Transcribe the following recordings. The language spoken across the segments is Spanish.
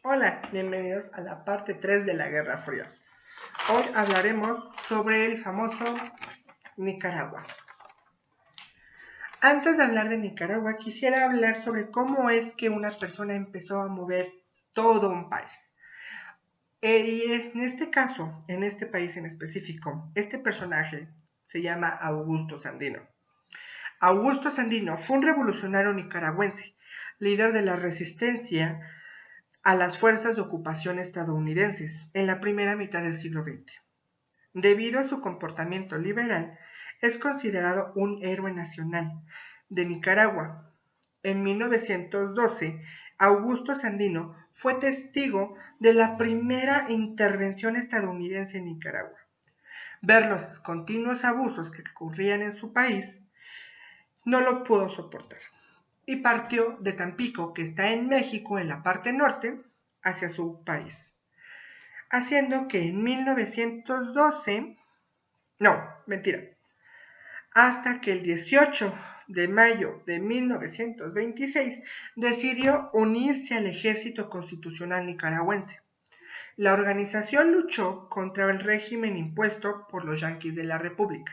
Hola, bienvenidos a la parte 3 de la Guerra Fría. Hoy hablaremos sobre el famoso Nicaragua. Antes de hablar de Nicaragua, quisiera hablar sobre cómo es que una persona empezó a mover todo un país. Y en este caso, en este país en específico, este personaje se llama Augusto Sandino. Augusto Sandino fue un revolucionario nicaragüense, líder de la resistencia a las fuerzas de ocupación estadounidenses en la primera mitad del siglo XX. Debido a su comportamiento liberal, es considerado un héroe nacional de Nicaragua. En 1912, Augusto Sandino fue testigo de la primera intervención estadounidense en Nicaragua. Ver los continuos abusos que ocurrían en su país, no lo pudo soportar y partió de Tampico, que está en México, en la parte norte, hacia su país, haciendo que en 1912, hasta que el 18 de mayo de 1926 decidió unirse al Ejército Constitucional Nicaragüense. La organización luchó contra el régimen impuesto por los yanquis de la República.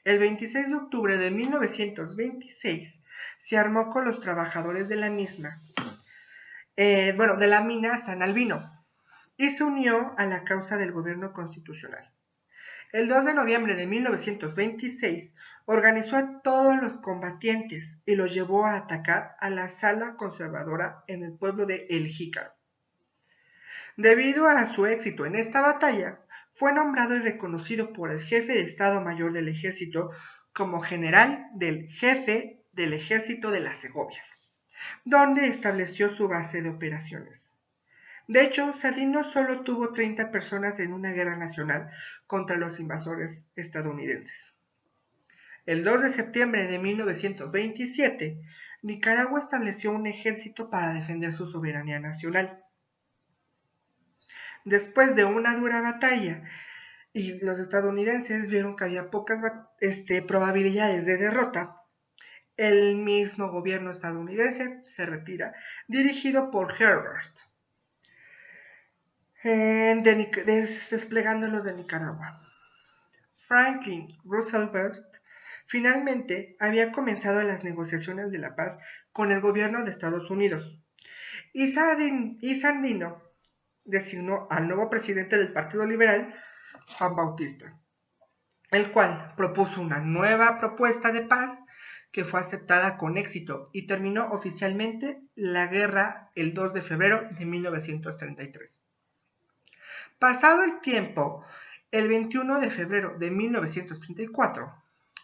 El 26 de octubre de 1926 se armó con los trabajadores de la misma, de la mina San Albino, y se unió a la causa del gobierno constitucional. El 2 de noviembre de 1926 organizó a todos los combatientes y los llevó a atacar a la sala conservadora en el pueblo de El Jícaro. Debido a su éxito en esta batalla, fue nombrado y reconocido por el jefe de Estado Mayor del Ejército como general del jefe del Ejército de las Segovias, donde estableció su base de operaciones. De hecho, Sandino solo tuvo 30 personas en una guerra nacional contra los invasores estadounidenses. El 2 de septiembre de 1927, Nicaragua estableció un ejército para defender su soberanía nacional. Después de una dura batalla, y los estadounidenses vieron que había pocas probabilidades de derrota, el mismo gobierno estadounidense se retira, dirigido por Herbert, desplegándolos de Nicaragua. Franklin Roosevelt finalmente había comenzado las negociaciones de la paz con el gobierno de Estados Unidos, y Sandino designó al nuevo presidente del Partido Liberal, Juan Bautista, el cual propuso una nueva propuesta de paz que fue aceptada con éxito y terminó oficialmente la guerra el 2 de febrero de 1933. Pasado el tiempo, el 21 de febrero de 1934,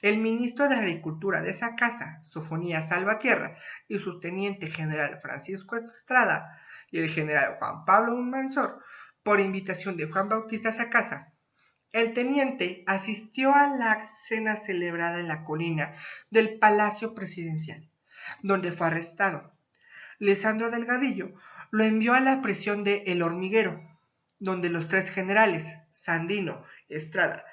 el ministro de Agricultura de esa casa, Sofonías Salvatierra, y su teniente general Francisco Estrada y el general Juan Pablo Unmansor, por invitación de Juan Bautista Sacasa, el teniente asistió a la cena celebrada en la colina del Palacio Presidencial, donde fue arrestado. Lisandro Delgadillo lo envió a la prisión de El Hormiguero, donde los tres generales, Sandino, Estrada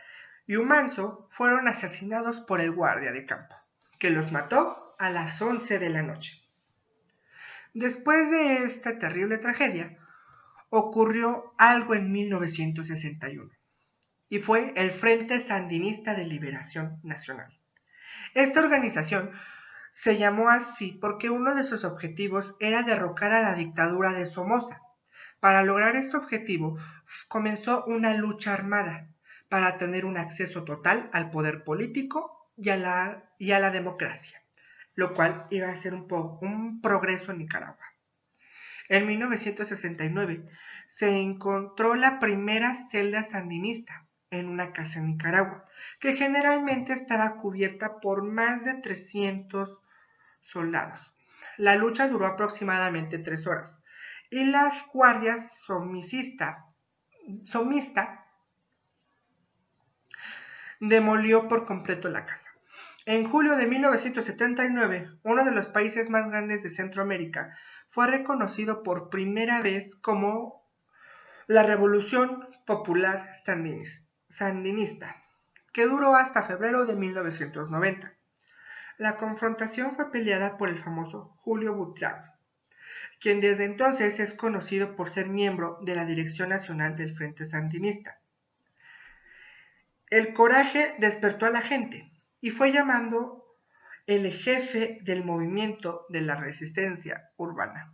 y Humanzo, fueron asesinados por el guardia de campo, que los mató a las 11 de la noche. Después de esta terrible tragedia, ocurrió algo en 1961, y fue el Frente Sandinista de Liberación Nacional. Esta organización se llamó así porque uno de sus objetivos era derrocar a la dictadura de Somoza. Para lograr este objetivo, comenzó una lucha armada para tener un acceso total al poder político y a la democracia, lo cual iba a ser un progreso en Nicaragua. En 1969 se encontró la primera celda sandinista en una casa en Nicaragua, que generalmente estaba cubierta por más de 300 soldados. La lucha duró aproximadamente 3 horas y la guardia somista demolió por completo la casa. En julio de 1979, uno de los países más grandes de Centroamérica fue reconocido por primera vez como la Revolución Popular Sandinista, que duró hasta febrero de 1990. La confrontación fue peleada por el famoso Julio Buitrago, quien desde entonces es conocido por ser miembro de la Dirección Nacional del Frente Sandinista. El coraje despertó a la gente y fue llamado el jefe del movimiento de la resistencia urbana.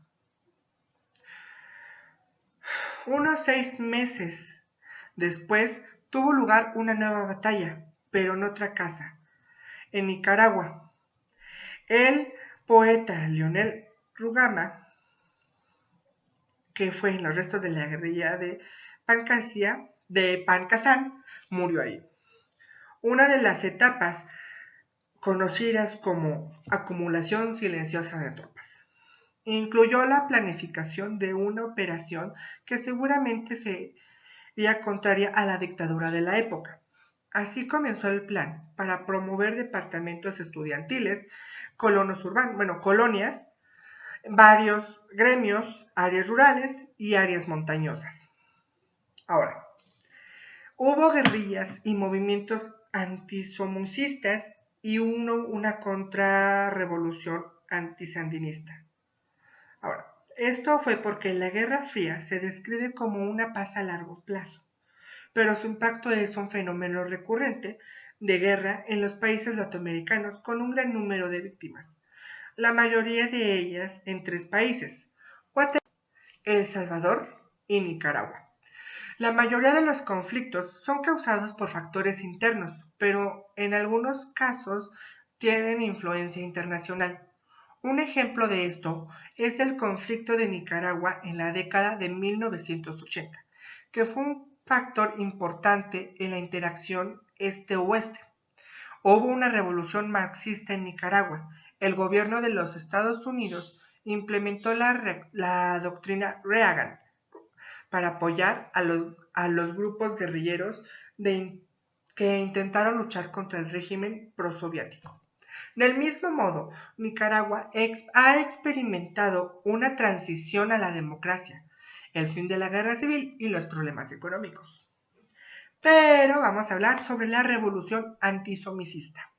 Unos 6 meses después tuvo lugar una nueva batalla, pero en otra casa, en Nicaragua. El poeta Leonel Rugama, que fue en los restos de la guerrilla de Pancasán, murió ahí. Una de las etapas conocidas como acumulación silenciosa de tropas. Incluyó la planificación de una operación que seguramente sería contraria a la dictadura de la época. Así comenzó el plan para promover departamentos estudiantiles, colonias, varios gremios, áreas rurales y áreas montañosas. Ahora, hubo guerrillas y movimientos antisomocistas y una contrarrevolución antisandinista. Ahora, esto fue porque la Guerra Fría se describe como una paz a largo plazo, pero su impacto es un fenómeno recurrente de guerra en los países latinoamericanos con un gran número de víctimas, la mayoría de ellas en 3 países: Guatemala, El Salvador y Nicaragua. La mayoría de los conflictos son causados por factores internos, pero en algunos casos tienen influencia internacional. Un ejemplo de esto es el conflicto de Nicaragua en la década de 1980, que fue un factor importante en la interacción este-oeste. Hubo una revolución marxista en Nicaragua. El gobierno de los Estados Unidos implementó la doctrina Reagan para apoyar a los grupos guerrilleros que intentaron luchar contra el régimen prosoviético. Del mismo modo, Nicaragua ha experimentado una transición a la democracia, el fin de la guerra civil y los problemas económicos. Pero vamos a hablar sobre la revolución antisomicista.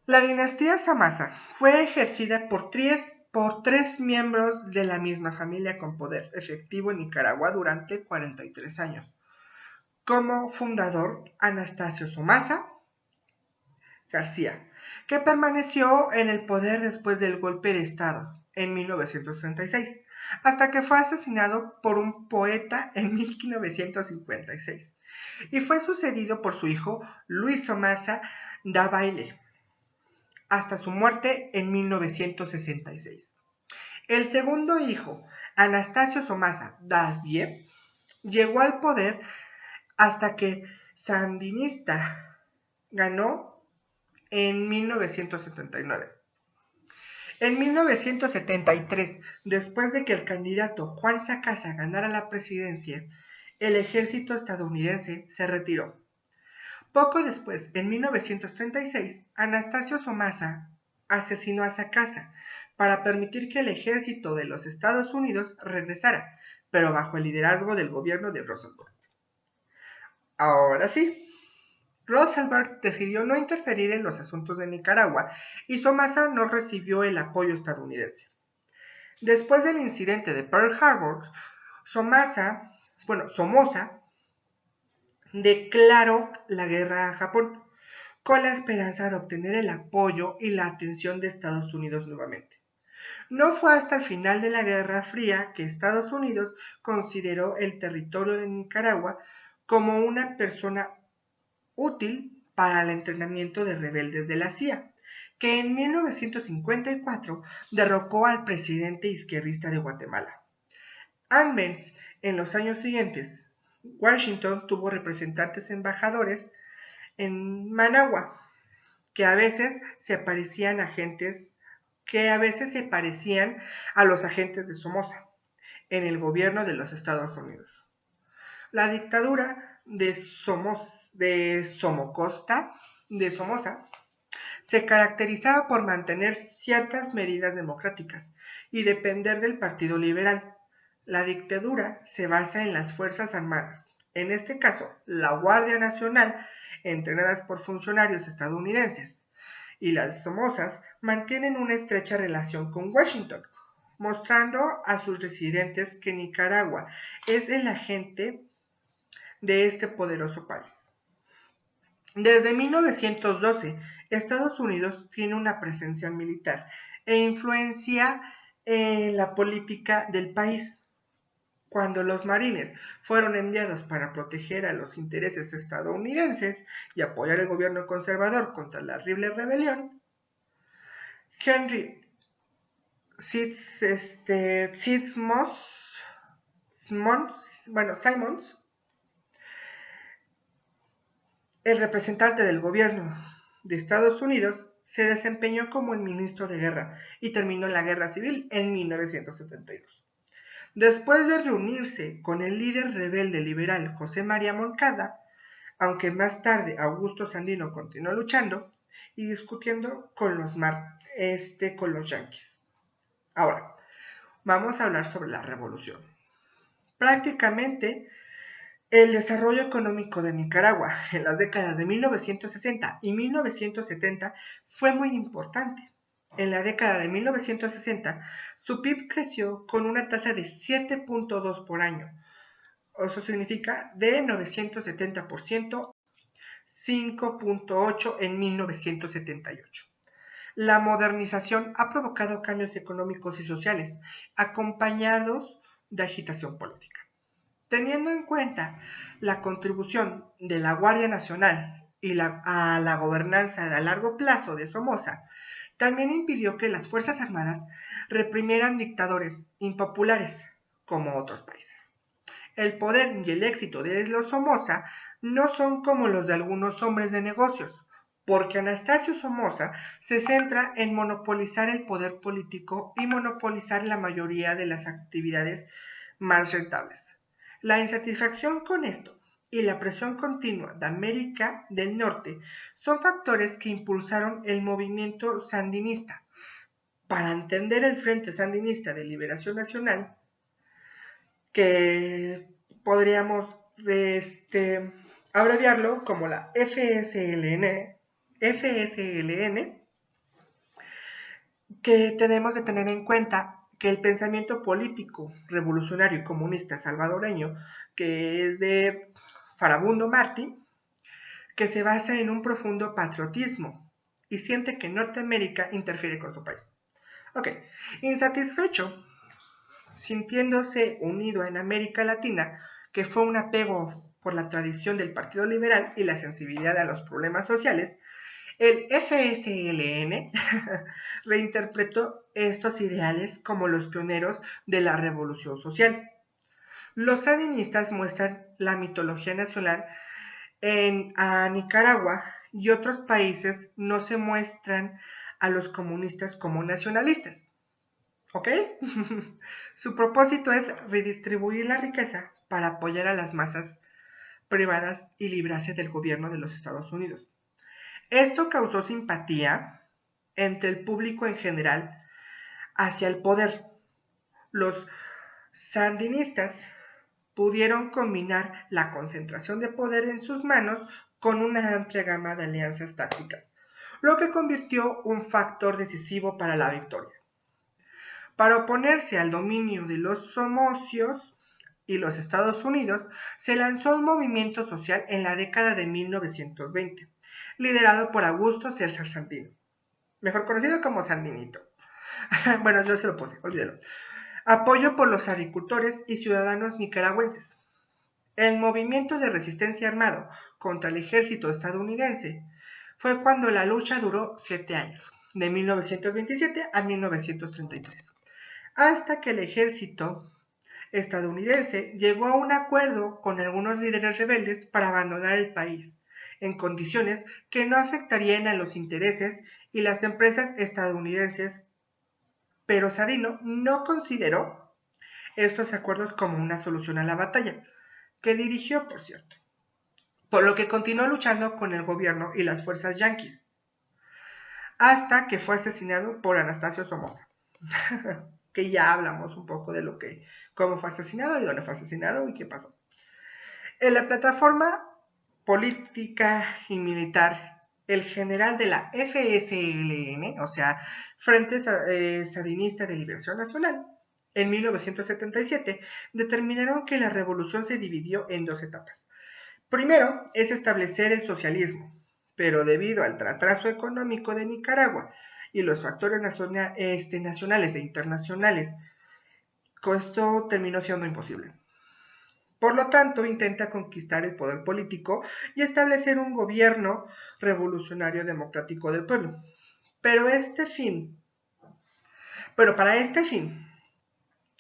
La dinastía Somasa fue ejercida por 3 miembros de la misma familia con poder efectivo en Nicaragua durante 43 años. Como fundador, Anastasio Somasa García, que permaneció en el poder después del golpe de Estado en 1936, hasta que fue asesinado por un poeta en 1956, y fue sucedido por su hijo Luis Somasa Davalle, hasta su muerte en 1966. El segundo hijo, Anastasio Somasa Davalle, llegó al poder hasta que Sandinista ganó en 1979. En 1973, después de que el candidato Juan Sacasa ganara la presidencia, el ejército estadounidense se retiró. Poco después, en 1936, Anastasio Somasa asesinó a Sacasa para permitir que el ejército de los Estados Unidos regresara, pero bajo el liderazgo del gobierno de Roosevelt. Ahora sí, Roosevelt decidió no interferir en los asuntos de Nicaragua y Somasa no recibió el apoyo estadounidense. Después del incidente de Pearl Harbor, Somoza declaró la guerra a Japón, con la esperanza de obtener el apoyo y la atención de Estados Unidos nuevamente. No fue hasta el final de la Guerra Fría que Estados Unidos consideró el territorio de Nicaragua como una persona útil para el entrenamiento de rebeldes de la CIA, que en 1954 derrocó al presidente izquierdista de Guatemala. En los años siguientes, Washington tuvo representantes embajadores en Managua, que a veces se parecían a los agentes de Somoza en el gobierno de los Estados Unidos. La dictadura de Somoza se caracterizaba por mantener ciertas medidas democráticas y depender del Partido Liberal. La dictadura se basa en las Fuerzas Armadas, en este caso la Guardia Nacional, entrenadas por funcionarios estadounidenses, y las Somozas mantienen una estrecha relación con Washington, mostrando a sus residentes que Nicaragua es el agente de este poderoso país. Desde 1912, Estados Unidos tiene una presencia militar e influencia en la política del país. Cuando los marines fueron enviados para proteger a los intereses estadounidenses y apoyar el gobierno conservador contra la horrible rebelión, Henry Simons, el representante del gobierno de Estados Unidos, se desempeñó como el ministro de guerra y terminó la guerra civil en 1972. Después de reunirse con el líder rebelde liberal José María Moncada, aunque más tarde Augusto Sandino continuó luchando y discutiendo con los yanquis. Ahora, vamos a hablar sobre la revolución. Prácticamente, el desarrollo económico de Nicaragua en las décadas de 1960 y 1970 fue muy importante. En la década de 1960, su PIB creció con una tasa de 7.2 por año. Eso significa de 970%, 5.8 en 1978. La modernización ha provocado cambios económicos y sociales, acompañados de agitación política. Teniendo en cuenta la contribución de la Guardia Nacional y a la gobernanza a largo plazo de Somoza, también impidió que las Fuerzas Armadas reprimieran dictadores impopulares como otros países. El poder y el éxito de los Somoza no son como los de algunos hombres de negocios, porque Anastasio Somoza se centra en monopolizar el poder político y monopolizar la mayoría de las actividades más rentables. La insatisfacción con esto y la presión continua de América del Norte son factores que impulsaron el movimiento sandinista. Para entender el Frente Sandinista de Liberación Nacional, que podríamos abreviarlo como la FSLN, que tenemos de tener en cuenta que el pensamiento político revolucionario y comunista salvadoreño, que es de Farabundo Martí, que se basa en un profundo patriotismo y siente que Norteamérica interfiere con su país. Ok, insatisfecho, sintiéndose unido en América Latina, que fue un apego por la tradición del Partido Liberal y la sensibilidad a los problemas sociales, el FSLN reinterpretó estos ideales como los pioneros de la revolución social. Los sandinistas muestran la mitología nacional a Nicaragua y otros países no se muestran a los comunistas como nacionalistas. ¿Ok? Su propósito es redistribuir la riqueza para apoyar a las masas privadas y librarse del gobierno de los Estados Unidos. Esto causó simpatía entre el público en general hacia el poder. Los sandinistas pudieron combinar la concentración de poder en sus manos con una amplia gama de alianzas tácticas, lo que convirtió un factor decisivo para la victoria. Para oponerse al dominio de los somocios y los Estados Unidos, se lanzó un movimiento social en la década de 1920, liderado por Augusto César Sandino, mejor conocido como Sandinito. Bueno, yo se lo puse, olvídelo. Apoyo por los agricultores y ciudadanos nicaragüenses. El movimiento de resistencia armado contra el ejército estadounidense fue cuando la lucha duró 7 años, de 1927 a 1933, hasta que el ejército estadounidense llegó a un acuerdo con algunos líderes rebeldes para abandonar el país, en condiciones que no afectarían a los intereses y las empresas estadounidenses, pero Sandino no consideró estos acuerdos como una solución a la batalla, que dirigió, por cierto, por lo que continuó luchando con el gobierno y las fuerzas yanquis, hasta que fue asesinado por Anastasio Somoza, que ya hablamos un poco de cómo fue asesinado y dónde fue asesinado y qué pasó. En la plataforma política y militar el general de la FSLN, o sea, Frente Sandinista de Liberación Nacional, en 1977, determinaron que la revolución se dividió en dos etapas. Primero es establecer el socialismo, pero debido al atraso económico de Nicaragua y los factores nacionales e internacionales, esto terminó siendo imposible. Por lo tanto, intenta conquistar el poder político y establecer un gobierno revolucionario democrático del pueblo. Pero para este fin,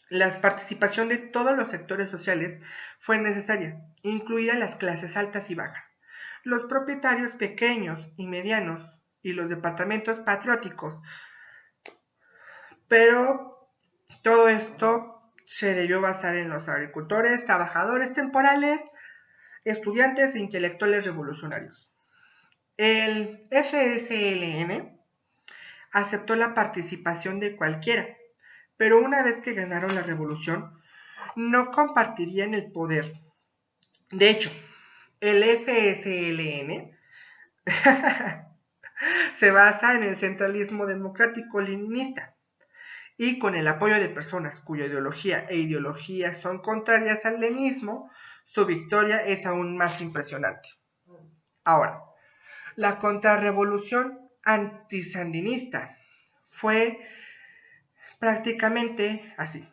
la participación de todos los sectores sociales fue necesaria, incluidas las clases altas y bajas, los propietarios pequeños y medianos y los departamentos patrióticos. Pero todo esto se debió basar en los agricultores, trabajadores temporales, estudiantes e intelectuales revolucionarios. El FSLN aceptó la participación de cualquiera, pero una vez que ganaron la revolución, no compartirían el poder. De hecho, el FSLN se basa en el centralismo democrático leninista y con el apoyo de personas cuya ideología e ideologías son contrarias al leninismo, su victoria es aún más impresionante. Ahora, la contrarrevolución antisandinista fue prácticamente así.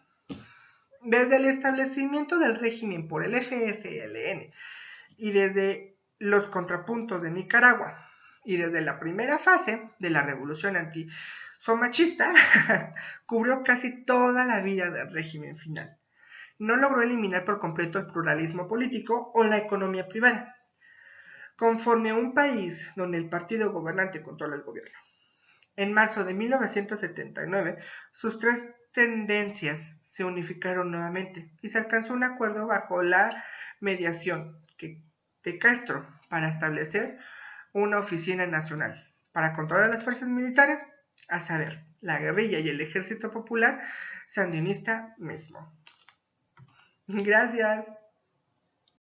Desde el establecimiento del régimen por el FSLN y desde los contrapuntos de Nicaragua y desde la primera fase de la revolución antisomachista, cubrió casi toda la vida del régimen final. No logró eliminar por completo el pluralismo político o la economía privada, conforme a un país donde el partido gobernante controla el gobierno. En marzo de 1979, sus tres tendencias se unificaron nuevamente y se alcanzó un acuerdo bajo la mediación de Castro para establecer una oficina nacional para controlar las fuerzas militares, a saber, la guerrilla y el ejército popular sandinista mismo. Gracias.